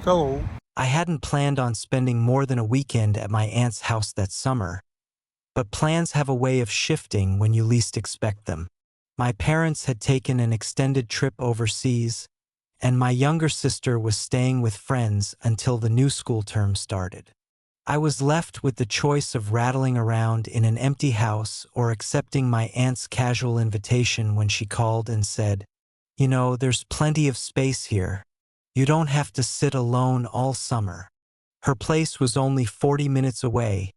Hello. I hadn't planned on spending more than a weekend at my aunt's house that summer, but plans have a way of shifting when you least expect them. My parents had taken an extended trip overseas, and my younger sister was staying with friends until the new school term started. I was left with the choice of rattling around in an empty house or accepting my aunt's casual invitation when she called and said, there's plenty of space here. You don't have to sit alone all summer. Her place was only 40 minutes away,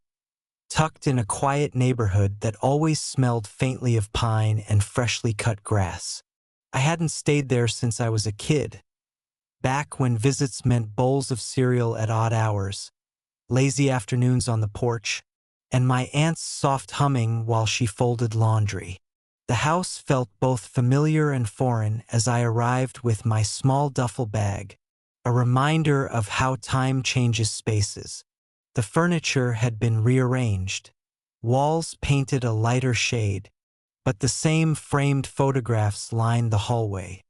tucked in a quiet neighborhood that always smelled faintly of pine and freshly cut grass. I hadn't stayed there since I was a kid, back when visits meant bowls of cereal at odd hours, lazy afternoons on the porch, and my aunt's soft humming while she folded laundry. The house felt both familiar and foreign as I arrived with my small duffel bag, a reminder of how time changes spaces. The furniture had been rearranged, walls painted a lighter shade, but the same framed photographs lined the hallway.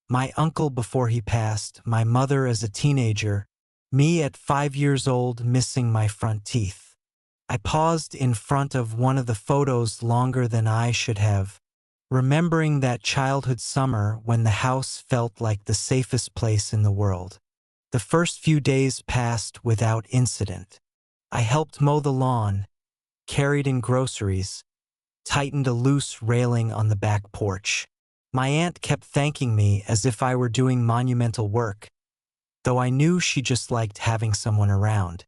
My uncle before he passed, my mother as a teenager, me at 5 years old missing my front teeth. I paused in front of one of the photos longer than I should have, remembering that childhood summer when the house felt like the safest place in the world. The first few days passed without incident. I helped mow the lawn, carried in groceries, tightened a loose railing on the back porch. My aunt kept thanking me as if I were doing monumental work, though I knew she just liked having someone around.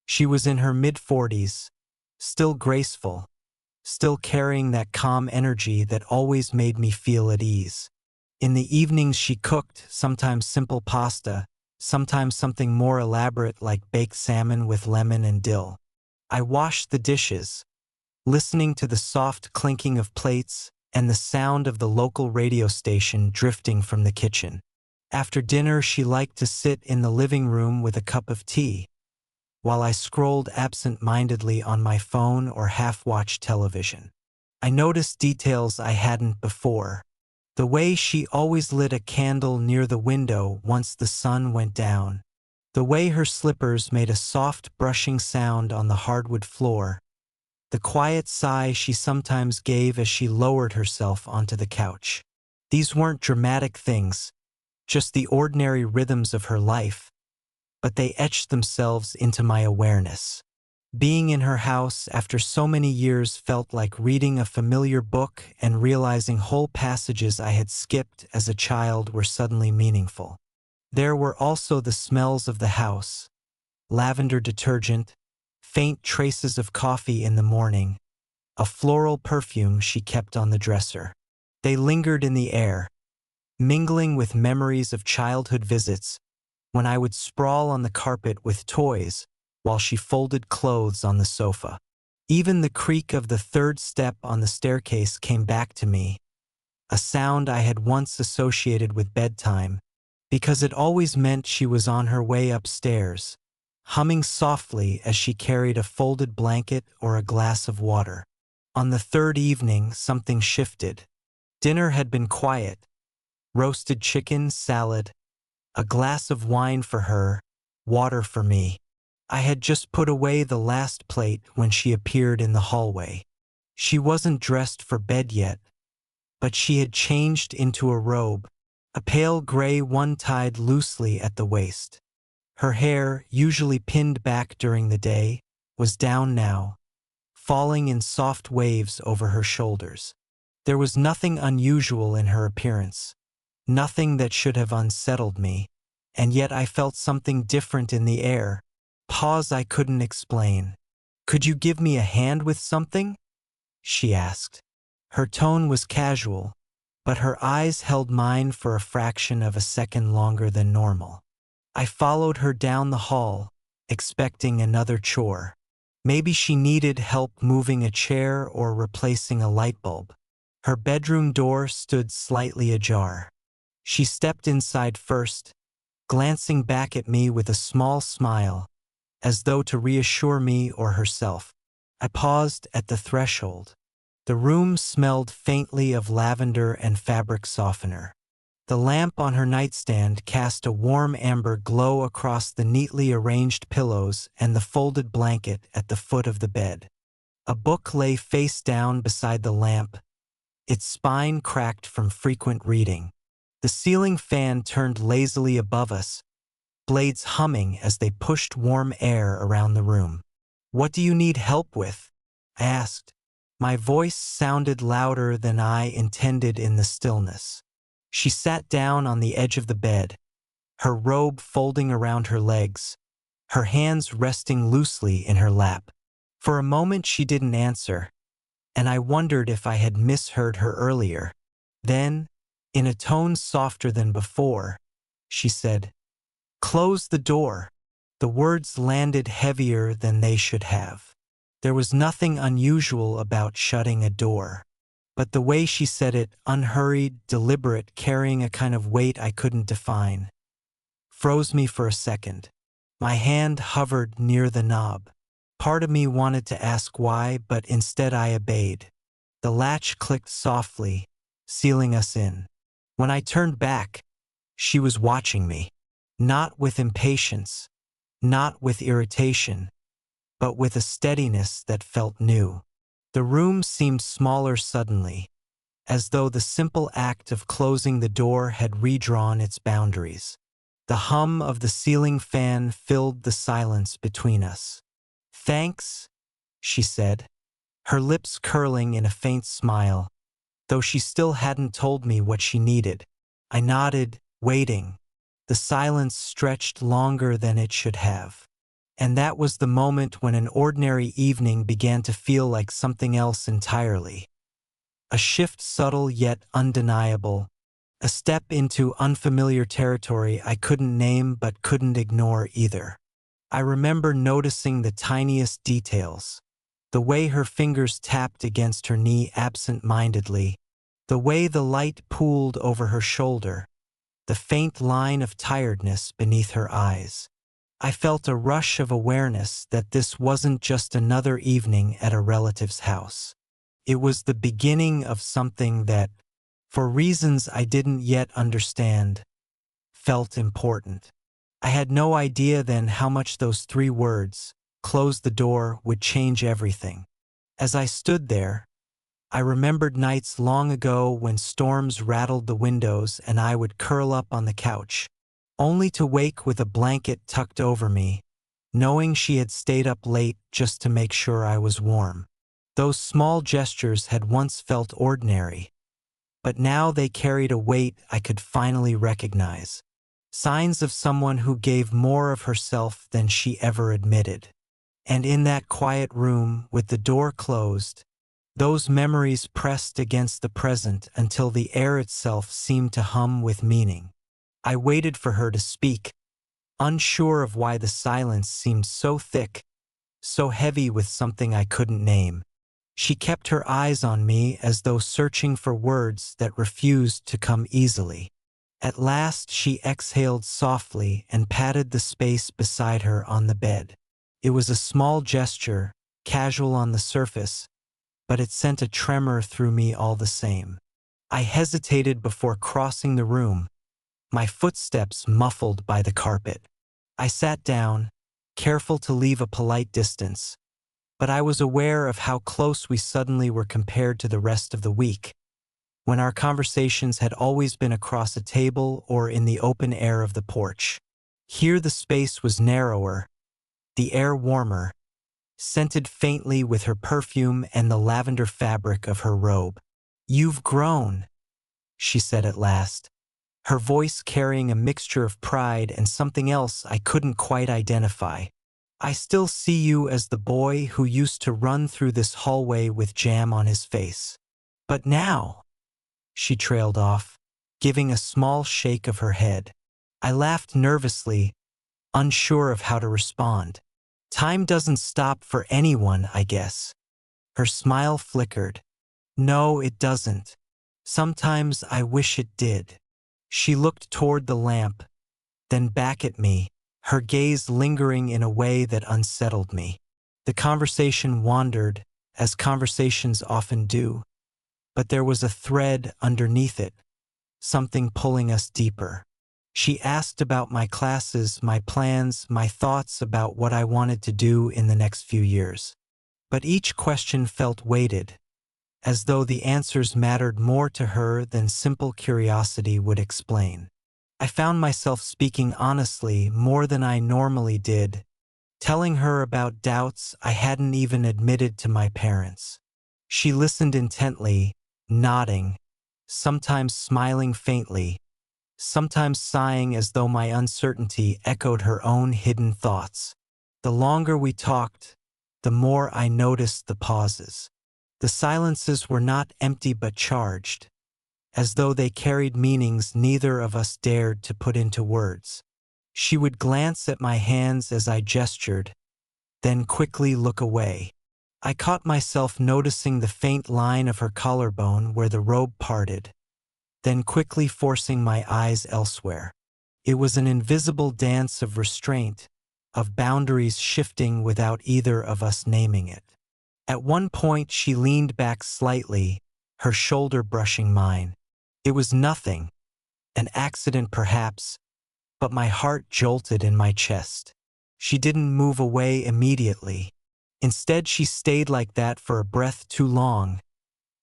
She was in her mid-40s, still graceful, still carrying that calm energy that always made me feel at ease. In the evenings she cooked, sometimes simple pasta, sometimes something more elaborate like baked salmon with lemon and dill. I washed the dishes, listening to the soft clinking of plates and the sound of the local radio station drifting from the kitchen. After dinner, she liked to sit in the living room with a cup of tea, while I scrolled absent-mindedly on my phone or half-watched television. I noticed details I hadn't before. The way she always lit a candle near the window once the sun went down. The way her slippers made a soft brushing sound on the hardwood floor. The quiet sigh she sometimes gave as she lowered herself onto the couch. These weren't dramatic things, just the ordinary rhythms of her life, but they etched themselves into my awareness. Being in her house after so many years felt like reading a familiar book and realizing whole passages I had skipped as a child were suddenly meaningful. There were also the smells of the house: lavender detergent, faint traces of coffee in the morning, a floral perfume she kept on the dresser. They lingered in the air, mingling with memories of childhood visits when I would sprawl on the carpet with toys while she folded clothes on the sofa. Even the creak of the third step on the staircase came back to me, a sound I had once associated with bedtime, because it always meant she was on her way upstairs, humming softly as she carried a folded blanket or a glass of water. On the third evening, something shifted. Dinner had been quiet: roasted chicken, salad, a glass of wine for her, water for me. I had just put away the last plate when she appeared in the hallway. She wasn't dressed for bed yet, but she had changed into a robe, a pale gray one tied loosely at the waist. Her hair, usually pinned back during the day, was down now, falling in soft waves over her shoulders. There was nothing unusual in her appearance, nothing that should have unsettled me, and yet I felt something different in the air. Pause I couldn't explain. "Could you give me a hand with something?" she asked. Her tone was casual, but her eyes held mine for a fraction of a second longer than normal. I followed her down the hall, expecting another chore. Maybe she needed help moving a chair or replacing a light bulb. Her bedroom door stood slightly ajar. She stepped inside first, glancing back at me with a small smile, as though to reassure me or herself. I paused at the threshold. The room smelled faintly of lavender and fabric softener. The lamp on her nightstand cast a warm amber glow across the neatly arranged pillows and the folded blanket at the foot of the bed. A book lay face down beside the lamp, its spine cracked from frequent reading. The ceiling fan turned lazily above us, blades humming as they pushed warm air around the room. "What do you need help with?" I asked. My voice sounded louder than I intended in the stillness. She sat down on the edge of the bed, her robe folding around her legs, her hands resting loosely in her lap. For a moment she didn't answer, and I wondered if I had misheard her earlier. Then, in a tone softer than before, she said, "Close the door." The words landed heavier than they should have. There was nothing unusual about shutting a door, but the way she said it, unhurried, deliberate, carrying a kind of weight I couldn't define, froze me for a second. My hand hovered near the knob. Part of me wanted to ask why, but instead I obeyed. The latch clicked softly, sealing us in. When I turned back, she was watching me, not with impatience, not with irritation, but with a steadiness that felt new. The room seemed smaller suddenly, as though the simple act of closing the door had redrawn its boundaries. The hum of the ceiling fan filled the silence between us. "Thanks," she said, her lips curling in a faint smile, though she still hadn't told me what she needed. I nodded, waiting. The silence stretched longer than it should have. And that was the moment when an ordinary evening began to feel like something else entirely. A shift subtle yet undeniable, a step into unfamiliar territory I couldn't name but couldn't ignore either. I remember noticing the tiniest details, the way her fingers tapped against her knee absent-mindedly, the way the light pooled over her shoulder, the faint line of tiredness beneath her eyes. I felt a rush of awareness that this wasn't just another evening at a relative's house. It was the beginning of something that, for reasons I didn't yet understand, felt important. I had no idea then how much those 3 words, "close the door," would change everything. As I stood there, I remembered nights long ago when storms rattled the windows and I would curl up on the couch, only to wake with a blanket tucked over me, knowing she had stayed up late just to make sure I was warm. Those small gestures had once felt ordinary, but now they carried a weight I could finally recognize. Signs of someone who gave more of herself than she ever admitted. And in that quiet room, with the door closed, those memories pressed against the present until the air itself seemed to hum with meaning. I waited for her to speak, unsure of why the silence seemed so thick, so heavy with something I couldn't name. She kept her eyes on me as though searching for words that refused to come easily. At last she exhaled softly and patted the space beside her on the bed. It was a small gesture, casual on the surface, but it sent a tremor through me all the same. I hesitated before crossing the room, my footsteps muffled by the carpet. I sat down, careful to leave a polite distance, but I was aware of how close we suddenly were compared to the rest of the week, when our conversations had always been across a table or in the open air of the porch. Here the space was narrower, the air warmer, scented faintly with her perfume and the lavender fabric of her robe. "You've grown," she said at last, her voice carrying a mixture of pride and something else I couldn't quite identify. "I still see you as the boy who used to run through this hallway with jam on his face. But now," she trailed off, giving a small shake of her head. I laughed nervously, unsure of how to respond. "Time doesn't stop for anyone, I guess." Her smile flickered. "No, it doesn't. Sometimes I wish it did." She looked toward the lamp, then back at me, her gaze lingering in a way that unsettled me. The conversation wandered, as conversations often do, but there was a thread underneath it, something pulling us deeper. She asked about my classes, my plans, my thoughts about what I wanted to do in the next few years. But each question felt weighted, as though the answers mattered more to her than simple curiosity would explain. I found myself speaking honestly more than I normally did, telling her about doubts I hadn't even admitted to my parents. She listened intently, nodding, sometimes smiling faintly, sometimes sighing as though my uncertainty echoed her own hidden thoughts. The longer we talked, the more I noticed the pauses. The silences were not empty but charged, as though they carried meanings neither of us dared to put into words. She would glance at my hands as I gestured, then quickly look away. I caught myself noticing the faint line of her collarbone where the robe parted, then quickly forcing my eyes elsewhere. It was an invisible dance of restraint, of boundaries shifting without either of us naming it. At one point she leaned back slightly, her shoulder brushing mine. It was nothing, an accident perhaps, but my heart jolted in my chest. She didn't move away immediately. Instead, she stayed like that for a breath too long,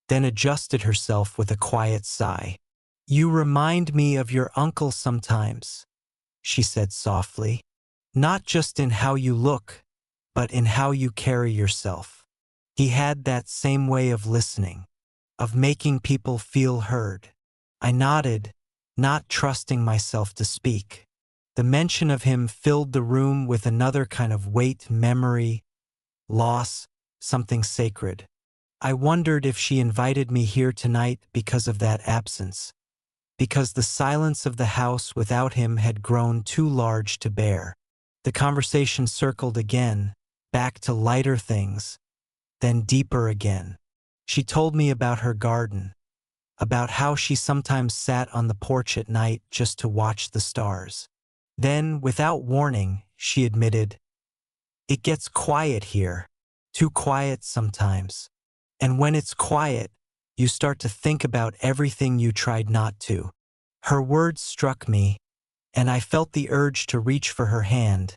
then adjusted herself with a quiet sigh. "You remind me of your uncle sometimes," she said softly. "Not just in how you look, but in how you carry yourself. He had that same way of listening, of making people feel heard." I nodded, not trusting myself to speak. The mention of him filled the room with another kind of weight, memory, loss, something sacred. I wondered if she invited me here tonight because of that absence, because the silence of the house without him had grown too large to bear. The conversation circled again, back to lighter things, then deeper again. She told me about her garden, about how she sometimes sat on the porch at night just to watch the stars. Then, without warning, she admitted, "It gets quiet here, too quiet sometimes. And when it's quiet, you start to think about everything you tried not to." Her words struck me, and I felt the urge to reach for her hand,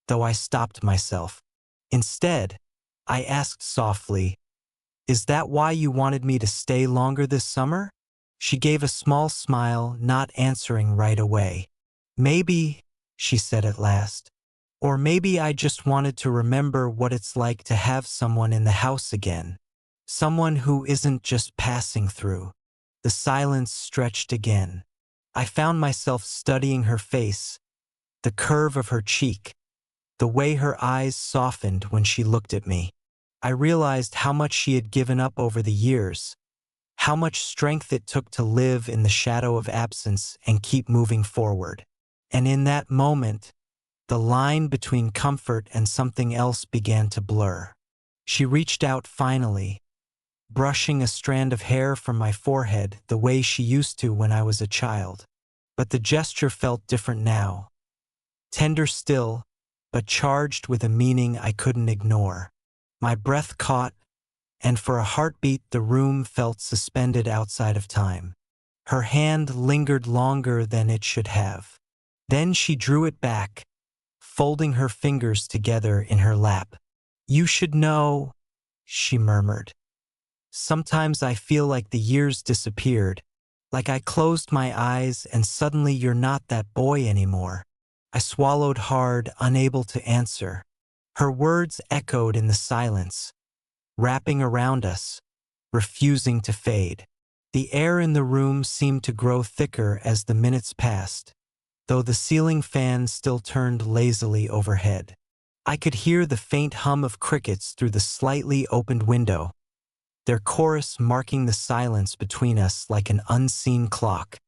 though I stopped myself. Instead, I asked softly, "Is that why you wanted me to stay longer this summer?" She gave a small smile, not answering right away. "Maybe," she said at last, "or maybe I just wanted to remember what it's like to have someone in the house again. Someone who isn't just passing through." The silence stretched again. I found myself studying her face, the curve of her cheek, the way her eyes softened when she looked at me. I realized how much she had given up over the years, how much strength it took to live in the shadow of absence and keep moving forward. And in that moment, the line between comfort and something else began to blur. She reached out finally, brushing a strand of hair from my forehead the way she used to when I was a child. But the gesture felt different now, tender still, but charged with a meaning I couldn't ignore. My breath caught, and for a heartbeat the room felt suspended outside of time. Her hand lingered longer than it should have. Then she drew it back, folding her fingers together in her lap. "You should know," she murmured. "Sometimes I feel like the years disappeared, like I closed my eyes and suddenly you're not that boy anymore." I swallowed hard, unable to answer. Her words echoed in the silence, wrapping around us, refusing to fade. The air in the room seemed to grow thicker as the minutes passed, though the ceiling fan still turned lazily overhead. I could hear the faint hum of crickets through the slightly opened window, their chorus marking the silence between us like an unseen clock.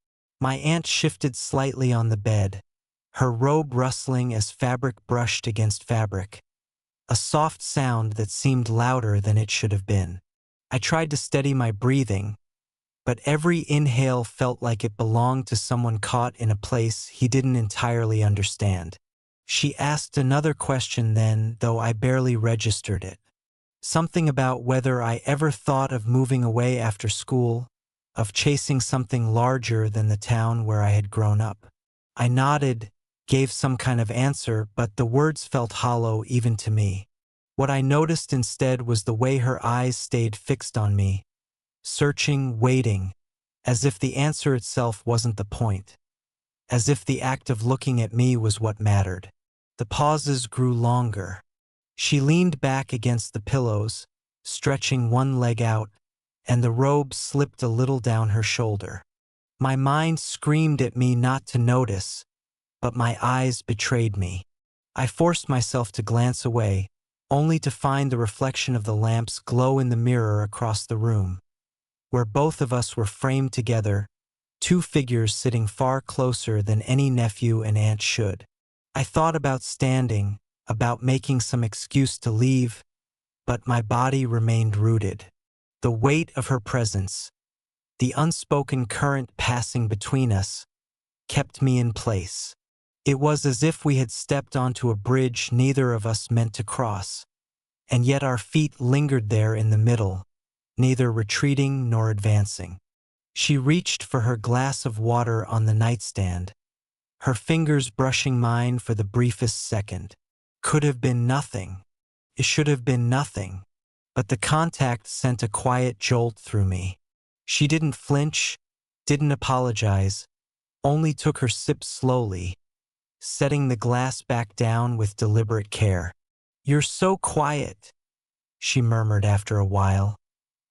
My aunt shifted slightly on the bed, her robe rustling as fabric brushed against fabric, a soft sound that seemed louder than it should have been. I tried to steady my breathing, but every inhale felt like it belonged to someone caught in a place he didn't entirely understand. She asked another question then, though I barely registered it. Something about whether I ever thought of moving away after school, of chasing something larger than the town where I had grown up. I nodded, gave some kind of answer, but the words felt hollow even to me. What I noticed instead was the way her eyes stayed fixed on me, searching, waiting, as if the answer itself wasn't the point, as if the act of looking at me was what mattered. The pauses grew longer. She leaned back against the pillows, stretching one leg out, and the robe slipped a little down her shoulder. My mind screamed at me not to notice, but my eyes betrayed me. I forced myself to glance away, only to find the reflection of the lamps glow in the mirror across the room, where both of us were framed together, two figures sitting far closer than any nephew and aunt should. I thought about standing, about making some excuse to leave, but my body remained rooted. The weight of her presence, the unspoken current passing between us, kept me in place. It was as if we had stepped onto a bridge neither of us meant to cross, and yet our feet lingered there in the middle, neither retreating nor advancing. She reached for her glass of water on the nightstand, her fingers brushing mine for the briefest second. Could have been nothing. It should have been nothing. But the contact sent a quiet jolt through me. She didn't flinch, didn't apologize, only took her sip slowly, setting the glass back down with deliberate care. "You're so quiet," she murmured after a while,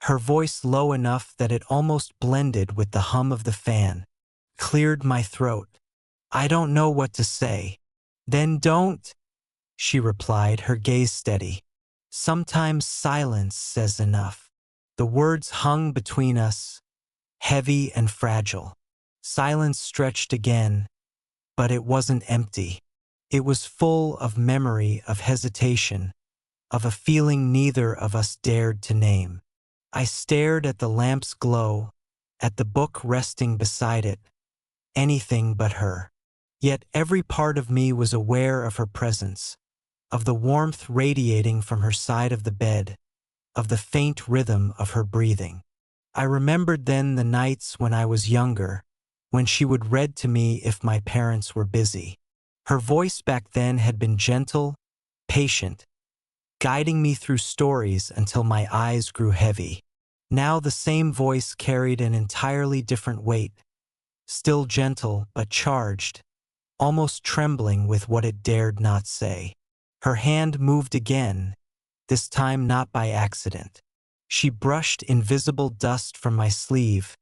her voice low enough that it almost blended with the hum of the fan. Cleared my throat. "I don't know what to say." "Then don't," she replied, her gaze steady. "Sometimes silence says enough." The words hung between us, heavy and fragile. Silence stretched again, but it wasn't empty. It was full of memory, of hesitation, of a feeling neither of us dared to name. I stared at the lamp's glow, at the book resting beside it, anything but her. Yet every part of me was aware of her presence, of the warmth radiating from her side of the bed, of the faint rhythm of her breathing. I remembered then the nights when I was younger, when she would read to me if my parents were busy. Her voice back then had been gentle, patient, guiding me through stories until my eyes grew heavy. Now the same voice carried an entirely different weight, still gentle but charged, almost trembling with what it dared not say. Her hand moved again, this time not by accident. She brushed invisible dust from my sleeve,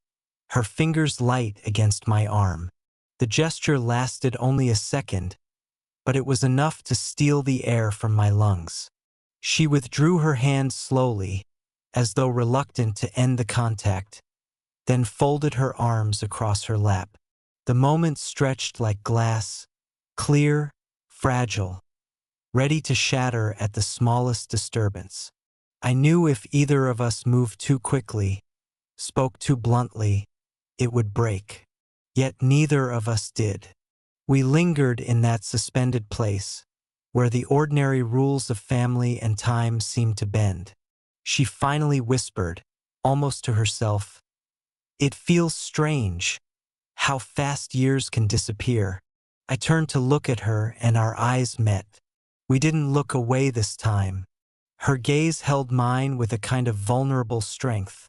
her fingers light against my arm. The gesture lasted only a second, but it was enough to steal the air from my lungs. She withdrew her hand slowly, as though reluctant to end the contact, then folded her arms across her lap. The moment stretched like glass, clear, fragile, ready to shatter at the smallest disturbance. I knew if either of us moved too quickly, spoke too bluntly, it would break. Yet neither of us did. We lingered in that suspended place, where the ordinary rules of family and time seemed to bend. She finally whispered, almost to herself, "It feels strange, how fast years can disappear." I turned to look at her and our eyes met. We didn't look away this time. Her gaze held mine with a kind of vulnerable strength,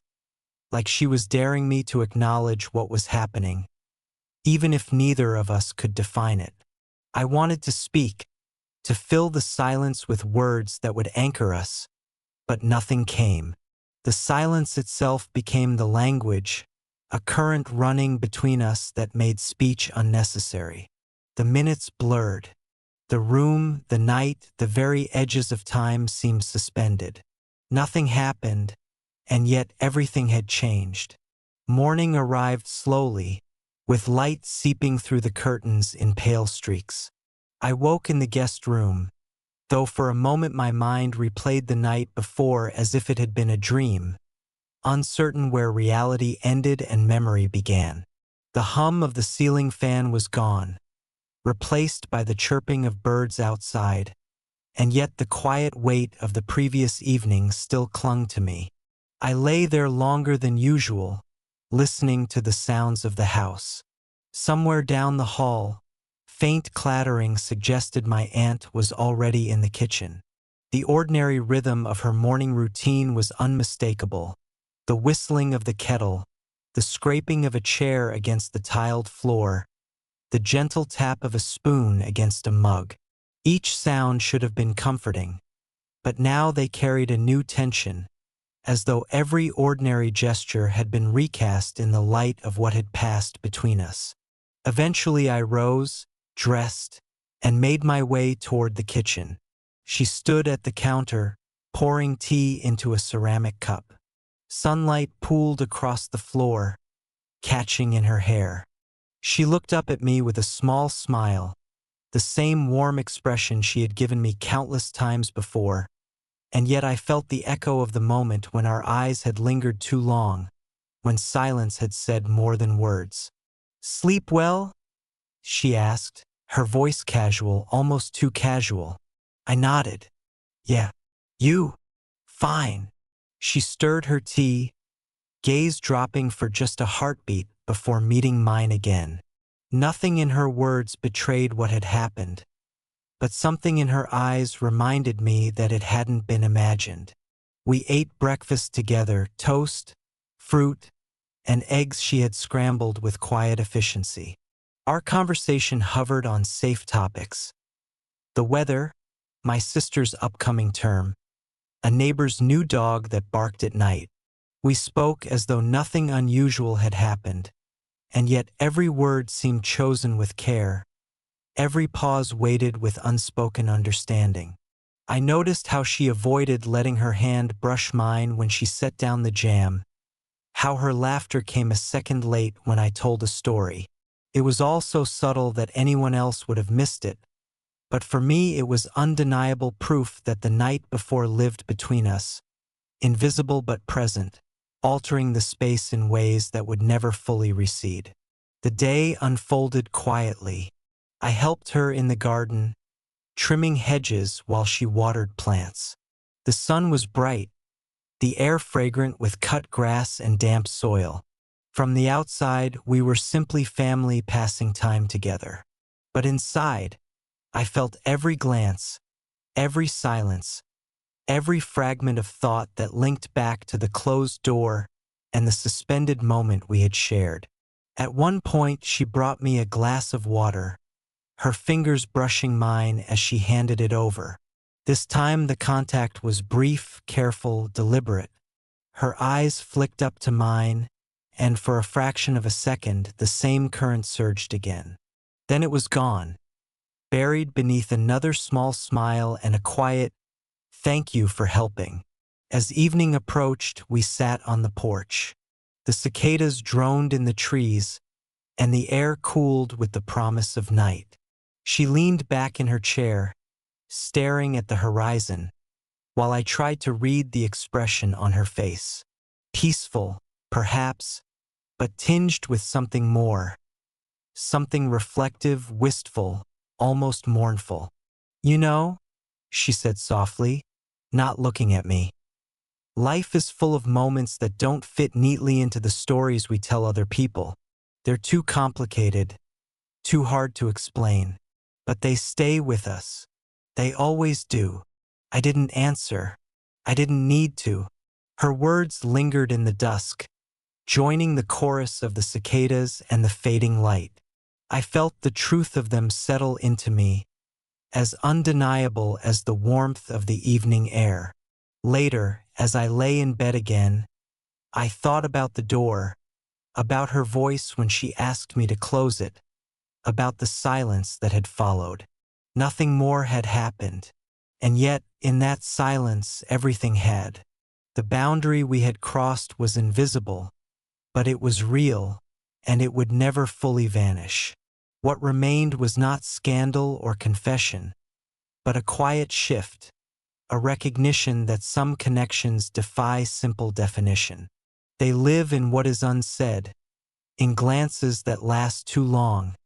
like she was daring me to acknowledge what was happening, even if neither of us could define it. I wanted to speak, to fill the silence with words that would anchor us, but nothing came. The silence itself became the language, a current running between us that made speech unnecessary. The minutes blurred. The room, the night, the very edges of time seemed suspended. Nothing happened, and yet everything had changed. Morning arrived slowly, with light seeping through the curtains in pale streaks. I woke in the guest room, though for a moment my mind replayed the night before as if it had been a dream, uncertain where reality ended and memory began. The hum of the ceiling fan was gone, replaced by the chirping of birds outside, and yet the quiet weight of the previous evening still clung to me. I lay there longer than usual, listening to the sounds of the house. Somewhere down the hall, faint clattering suggested my aunt was already in the kitchen. The ordinary rhythm of her morning routine was unmistakable. The whistling of the kettle, the scraping of a chair against the tiled floor, the gentle tap of a spoon against a mug. Each sound should have been comforting, but now they carried a new tension, as though every ordinary gesture had been recast in the light of what had passed between us. Eventually I rose, dressed, and made my way toward the kitchen. She stood at the counter, pouring tea into a ceramic cup. Sunlight pooled across the floor, catching in her hair. She looked up at me with a small smile, the same warm expression she had given me countless times before, and yet I felt the echo of the moment when our eyes had lingered too long, when silence had said more than words. "Sleep well?" she asked, her voice casual, almost too casual. I nodded. "Yeah. You?" "Fine." She stirred her tea, gaze dropping for just a heartbeat before meeting mine again. Nothing in her words betrayed what had happened, but something in her eyes reminded me that it hadn't been imagined. We ate breakfast together, toast, fruit, and eggs she had scrambled with quiet efficiency. Our conversation hovered on safe topics. The weather, my sister's upcoming term, a neighbor's new dog that barked at night. We spoke as though nothing unusual had happened, and yet every word seemed chosen with care. Every pause waited with unspoken understanding. I noticed how she avoided letting her hand brush mine when she set down the jam, how her laughter came a second late when I told a story. It was all so subtle that anyone else would have missed it, but for me it was undeniable proof that the night before lived between us, invisible but present, altering the space in ways that would never fully recede. The day unfolded quietly. I helped her in the garden, trimming hedges while she watered plants. The sun was bright, the air fragrant with cut grass and damp soil. From the outside, we were simply family passing time together. But inside, I felt every glance, every silence, every fragment of thought that linked back to the closed door and the suspended moment we had shared. At one point, she brought me a glass of water, her fingers brushing mine as she handed it over. This time the contact was brief, careful, deliberate. Her eyes flicked up to mine, and for a fraction of a second the same current surged again. Then it was gone, buried beneath another small smile and a quiet, "Thank you for helping." As evening approached, we sat on the porch. The cicadas droned in the trees, and the air cooled with the promise of night. She leaned back in her chair, staring at the horizon, while I tried to read the expression on her face. Peaceful, perhaps, but tinged with something more. Something reflective, wistful, almost mournful. "You know," she said softly, not looking at me, "life is full of moments that don't fit neatly into the stories we tell other people. They're too complicated, too hard to explain. But they stay with us. They always do." I didn't answer. I didn't need to. Her words lingered in the dusk, joining the chorus of the cicadas and the fading light. I felt the truth of them settle into me, as undeniable as the warmth of the evening air. Later, as I lay in bed again, I thought about the door, about her voice when she asked me to close it, about the silence that had followed. Nothing more had happened, and yet, in that silence, everything had. The boundary we had crossed was invisible, but it was real, and it would never fully vanish. What remained was not scandal or confession, but a quiet shift, a recognition that some connections defy simple definition. They live in what is unsaid, in glances that last too long,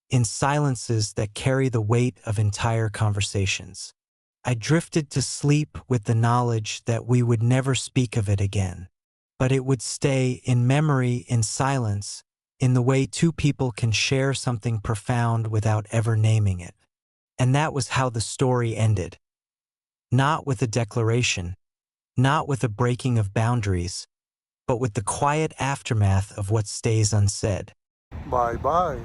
in silences that carry the weight of entire conversations. I drifted to sleep with the knowledge that we would never speak of it again. but it would stay in memory, in silence, in the way two people can share something profound without ever naming it. And that was how the story ended. Not with a declaration, not with a breaking of boundaries, but with the quiet aftermath of what stays unsaid. Bye bye.